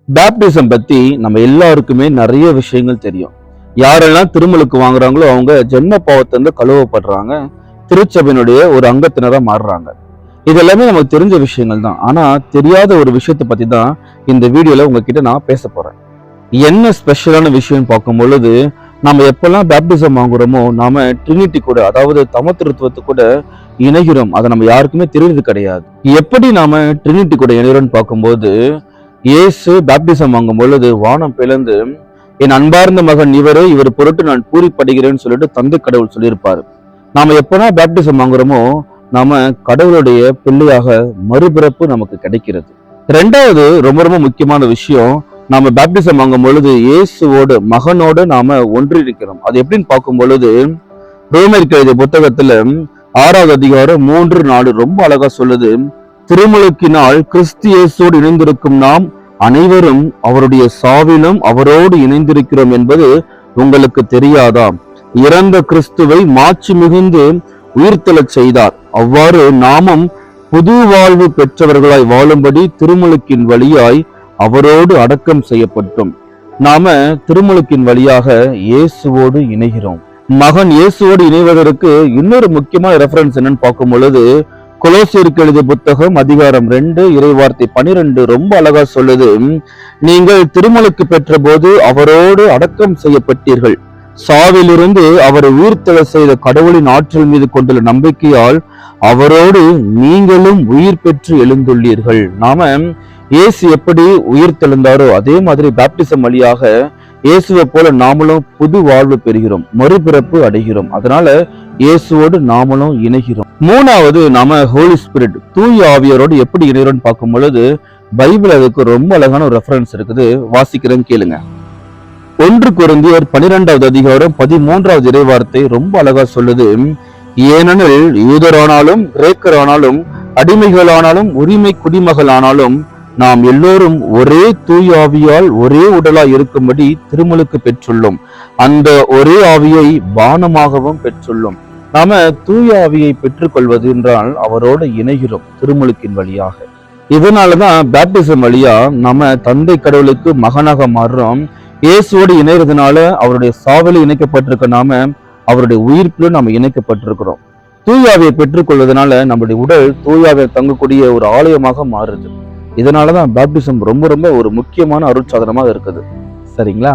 Baptism பத்தி நம்ம எல்லாருக்குமே நிறைய விஷயங்கள் தெரியும். யாரெல்லாம் திருமுழுக்கு வாங்குறாங்களோ அவங்க ஜென்ம பாவத்திலிருந்து கழுவப்படுறாங்க, திருச்சபையினுடைய ஒரு அங்கத்தினரா மாறுறாங்க. இது எல்லாமே நமக்கு தெரிஞ்ச விஷயங்கள் தான். ஆனா தெரியாத ஒரு விஷயத்தை பத்தி தான் இந்த வீடியோல உங்ககிட்ட நான் பேச போறேன். என்ன ஸ்பெஷலான விஷயம்னு பார்க்கும் பொழுது, நம்ம எப்பெல்லாம் பேப்டிசம் வாங்குறோமோ நாம ட்ரினிட்டி கூட, அதாவது தமத்திருத்துவத்து கூட இணைகிறோம். அதை நம்ம யாருக்குமே தெரியுது கிடையாது. எப்படி நாம ட்ரினிட்டி கூட இணைகிறோம்னு பார்க்கும்போது, இயேசு பேப்டிசம் வாங்கும் பொழுது வானம் பிளந்து, என் அன்பார்ந்த மகன் இவரே, இவர் பொருட்டு நான் பூரிப்படுகிறேன்னு சொல்லிட்டு தந்தை கடவுள் சொல்லியிருப்பாரு. நாம எப்பனா பேப்டிசம் வாங்குறோமோ நாம கடவுளுடைய பிள்ளையாக மறுபிறப்பு நமக்கு கிடைக்கிறது. ரெண்டாவது ரொம்ப ரொம்ப முக்கியமான விஷயம், நாம பேப்டிசம் வாங்கும் பொழுது இயேசுவோடு மகனோடு நாம ஒன்றிருக்கிறோம். அது எப்படின்னு பார்க்கும் பொழுது, ரோமருக்கு எழுதிய புத்தகத்துல 6வது அதிகாரம் 3-4 ரொம்ப அழகா சொல்லுது. திருமுழுக்கினால் கிறிஸ்து இயேசுவோடு இணைந்திருக்கும் நாம் அனைவரும் அவருடைய சாவிலும் அவரோடு இணைந்திருக்கிறோம் என்பது உங்களுக்கு தெரியாதா? இறந்த கிறிஸ்துவை மாட்சி மிகுந்து உயிர்த்தெழச் செய்தார். அவ்வாறு நாமும் புது வாழ்வு பெற்றவர்களாய் வாழும்படி திருமுழுக்கின் வழியாய் அவரோடு அடக்கம் செய்யப்பட்டோம். நாம திருமுழுக்கின் வழியாக இயேசுவோடு இணைகிறோம். மகன் இயேசுவோடு இணைவதற்கு இன்னொரு முக்கியமான ரெஃபரன்ஸ் என்னன்னு பார்க்கும் பொழுது, கொலோசியருக்கு எழுதிய புத்தகம் அதிகாரம் 2 இறைவார்த்தை 12 ரொம்ப அழகா சொல்லுது. நீங்கள் திருமுழுக்கு பெற்ற போது அவரோடு அடக்கம் செய்யப்பட்டீர்கள். சாவிலிருந்து அவரை உயிர்த்தெழ செய்த கடவுளின் ஆற்றல் மீது கொண்டுள்ள நம்பிக்கையால் அவரோடு நீங்களும் உயிர் பெற்று எழுந்துள்ளீர்கள். நாம இயேசு எப்படி உயிர் தெழுந்தாரோ அதே மாதிரி பேப்டிசம் வழியாக இயேசுவை போல நாமளும் புது வாழ்வு பெறுகிறோம், மறுபிறப்பு அடைகிறோம். அதனால இயேசுவோடு நாமளும் இணைகிறோம். மூணாவது, நாம ஹோலி ஸ்பிரிட் தூய ஆவியரோடு எப்படி இணைகிறோம் பார்க்கும் பொழுது, பைபிள் அதுக்கு ரொம்ப அழகான ஒரு ரெஃபரன்ஸ் இருக்குது. வாசிக்கிறேன், கேளுங்க. 1 கொரிந்தியர் 12வது அதிகாரம் 13வது இறைவார்த்தை ரொம்ப அழகா சொல்லுது. ஏனெனில் யூதரானாலும் கிரேக்கரானாலும் அடிமைகளானாலும் உரிமை குடிமகளானாலும் நாம் எல்லோரும் ஒரே தூய ஆவியால் ஒரே உடலாய் இருக்கும்படி திருமுழுக்கு பெற்றுள்ளோம். அந்த ஒரே ஆவியை பானமாகவும் பெற்றுள்ளோம். நாம தூய ஆவியை பெற்றுக்கொள்வது என்றால் அவரோடு இணைகிறோம் திருமுழுக்கின் வழியாக. இதனாலதான் பேப்டிசம் வழியா நம்ம தந்தை கடவுளுக்கு மகனாக மாறுறோம். இயேசுவோடு இணைறதுனால அவருடைய சாவில இணைக்கப்பட்டிருக்க நாம அவருடைய உயிர்ப்பிலும் நாம இணைக்கப்பட்டிருக்கிறோம். தூயாவியை பெற்றுக்கொள்வதனால நம்முடைய உடல் தூயாவை தங்கக்கூடிய ஒரு ஆலயமாக மாறுது. இதனாலதான் பேப்டிசம் ரொம்ப ரொம்ப ஒரு முக்கியமான அருட்சாதனமாக இருக்குது. சரிங்களா?